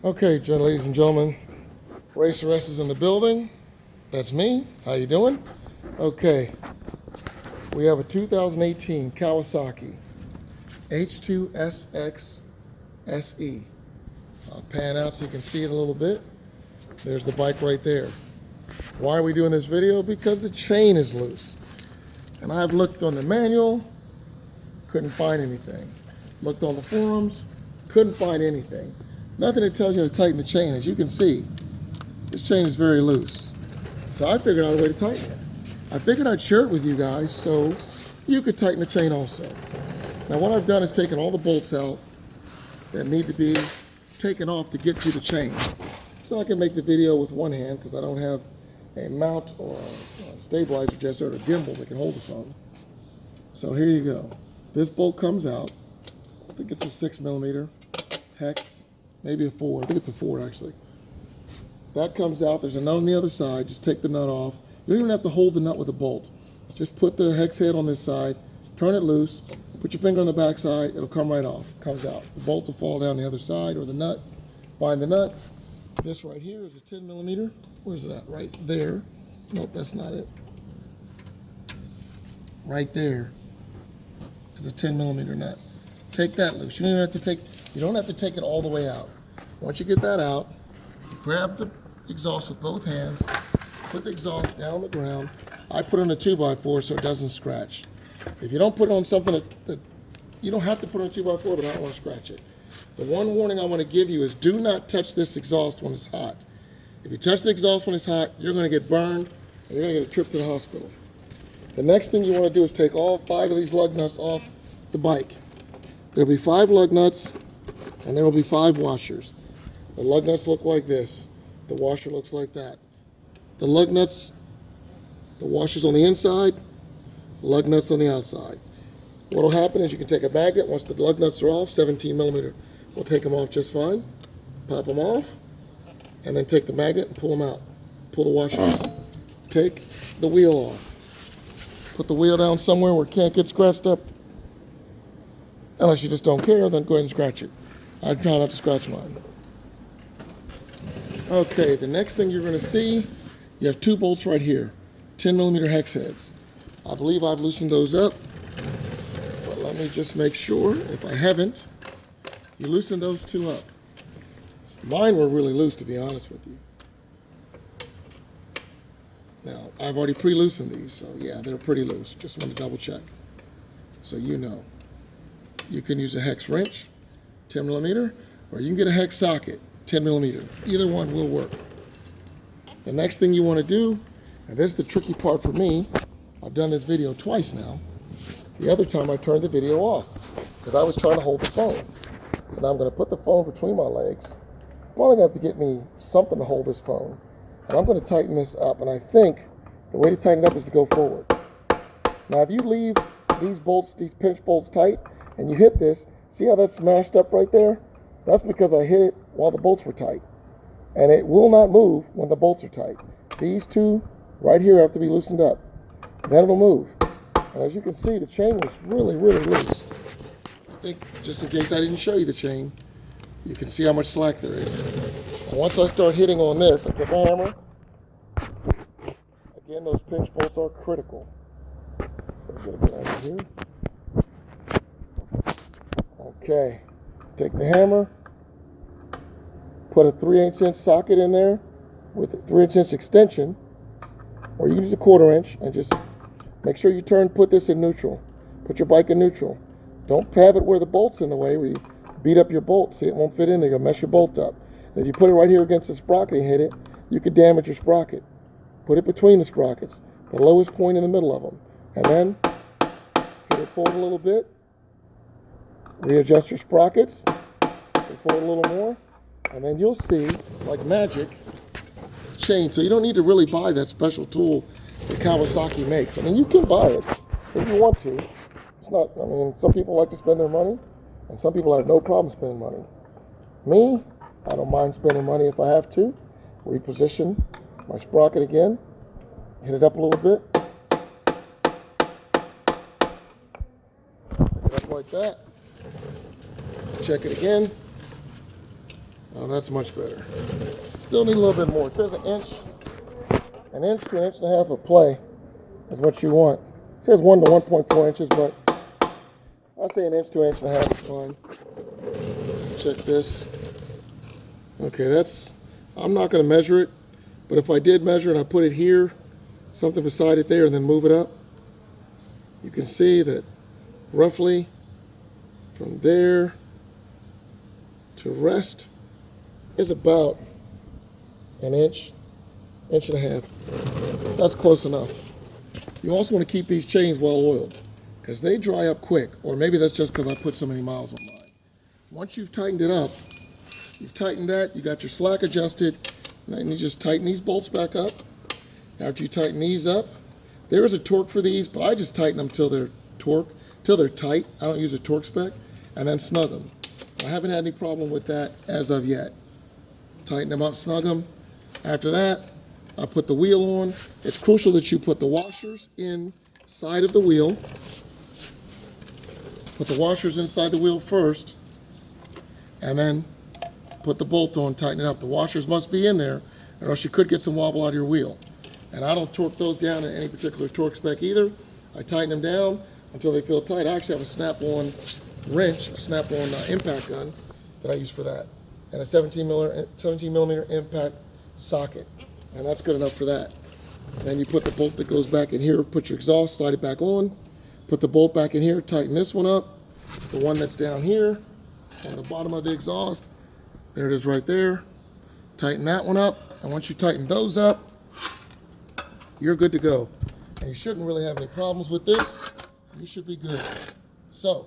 Okay, ladies and gentlemen, Racer S is in the building. That's me. How you doing? Okay, we have a 2018 Kawasaki H2 SX SE. I'll pan out so you can see it a little bit. There's the bike right there. Why are we doing this video? Because the chain is loose. And I've looked on the manual, couldn't find anything. Looked on the forums, couldn't find anything. Nothing that tells you to tighten the chain. As you can see, this chain is very loose. So I figured out a way to tighten it. I figured I'd share it with you guys so you could tighten the chain also. Now what I've done is taken all the bolts out that need to be taken off to get to the chain. So I can make the video with one hand because I don't have a mount or a stabilizer adjuster or a gimbal that can hold the phone. So here you go. This bolt comes out. I think it's a 6mm hex. Maybe a 4. I think it's a 4 actually. That comes out. There's a nut on the other side. Just take the nut off. You don't even have to hold the nut with a bolt. Just put the hex head on this side, turn it loose, put your finger on the back side, it'll come right off. Comes out. The bolt will fall down the other side or the nut. Find the nut. This right here is a 10mm. Where's that? Right there. Nope, that's not it. Right there is a 10mm nut. Take that loose. You don't have to take it all the way out. Once you get that out, you grab the exhaust with both hands, put the exhaust down on the ground. I put it on a 2x4 so it doesn't scratch. If you don't put it on something that you don't have to put it on a 2x4, but I don't want to scratch it. The one warning I want to give you is do not touch this exhaust when it's hot. If you touch the exhaust when it's hot, you're going to get burned and you're going to get a trip to the hospital. The next thing you want to do is take all 5 of these lug nuts off the bike. There'll be 5 lug nuts and there will be 5 washers. The lug nuts look like this. The washer looks like that. The lug nuts, the washer's on the inside, lug nuts on the outside. What will happen is you can take a magnet. Once the lug nuts are off, 17mm, we'll take them off just fine. Pop them off, and then take the magnet and pull them out. Pull the washer out. Take the wheel off. Put the wheel down somewhere where it can't get scratched up. Unless you just don't care, then go ahead and scratch it. I try not to scratch mine. Okay, the next thing you're going to see, you have 2 bolts right here, 10mm hex heads. I believe I've loosened those up, but let me just make sure. If I haven't, you loosen those 2 up. Mine were really loose, to be honest with you. Now, I've already pre-loosened these, so yeah, they're pretty loose. Just want to double check, so you know. You can use a hex wrench, 10mm, or you can get a hex socket, 10mm. Either one will work. The next thing you want to do, and this is the tricky part for me, I've done this video twice now. The other time I turned the video off because I was trying to hold the phone. So now I'm going to put the phone between my legs. I'm only going to have to get me something to hold this phone. And I'm going to tighten this up, and I think the way to tighten it up is to go forward. Now if you leave these bolts, these pinch bolts tight, and you hit this, see how that's mashed up right there? That's because I hit it while the bolts were tight. And it will not move when the bolts are tight. These 2 right here have to be loosened up. Then it'll move. And as you can see, the chain was really, really loose. I think, just in case I didn't show you the chain, you can see how much slack there is. And once I start hitting on this, I take a hammer. Again, those pinch bolts are critical. Let's get a bit out of here. Okay, take the hammer, put a 3/8" socket in there with a 3/8" extension, or you can use a 1/4 inch, and just make sure you put this in neutral. Put your bike in neutral. Don't have it where the bolt's in the way, where you beat up your bolt. See, it won't fit in there, you'll mess your bolt up. And if you put it right here against the sprocket and hit it, you could damage your sprocket. Put it between the sprockets, the lowest point in the middle of them, and then hit it forward a little bit. Readjust your sprockets, forward a little more, and then you'll see, like magic, chain. So you don't need to really buy that special tool that Kawasaki makes. I mean, you can buy it if you want to. It's not, I mean, some people like to spend their money, and some people have no problem spending money. Me, I don't mind spending money if I have to. Reposition my sprocket again, hit it up a little bit, pick it up like that. Check it again, Oh, that's much better. Still need a little bit more. It says an inch to an inch and a half of play is what you want. It says 1 to 1.4 inches, but I say an inch to an inch and a half is fine. Check this. Okay, I'm not going to measure it, but if I did measure and I put it here, something beside it there, and then move it up, you can see that roughly from there to rest is about an inch, inch and a half. That's close enough. You also want to keep these chains well oiled because they dry up quick, or maybe that's just because I put so many miles on mine. Once you've tightened it up, you've tightened that, you got your slack adjusted, and you just tighten these bolts back up. After you tighten these up, there is a torque for these, but I just tighten them till they're tight. I don't use a torque spec, and then snug them. I haven't had any problem with that as of yet. Tighten them up, snug them. After that, I put the wheel on. It's crucial that you put the washers inside of the wheel. Put the washers inside the wheel first, and then put the bolt on, tighten it up. The washers must be in there, or else you could get some wobble out of your wheel. And I don't torque those down in any particular torque spec either. I tighten them down until they feel tight. I actually have a snap-on wrench, a snap-on impact gun that I use for that, and a 17 millimeter impact socket, and that's good enough for that. Then you put the bolt that goes back in here, put your exhaust, slide it back on, put the bolt back in here, tighten this one up, the one that's down here on the bottom of the exhaust, there it is right there. Tighten that one up, and once you tighten those up, you're good to go. And you shouldn't really have any problems with this. You should be good. So,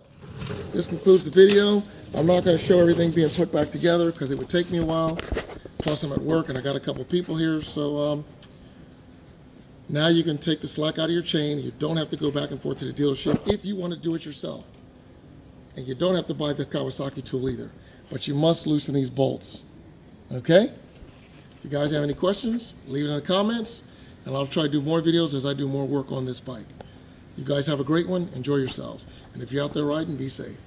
this concludes the video. I'm not going to show everything being put back together because it would take me a while. Plus, I'm at work and I got a couple people here. So, now you can take the slack out of your chain. You don't have to go back and forth to the dealership if you want to do it yourself. And you don't have to buy the Kawasaki tool either. But you must loosen these bolts. Okay? If you guys have any questions, leave it in the comments. And I'll try to do more videos as I do more work on this bike. You guys have a great one. Enjoy yourselves. And if you're out there riding, be safe.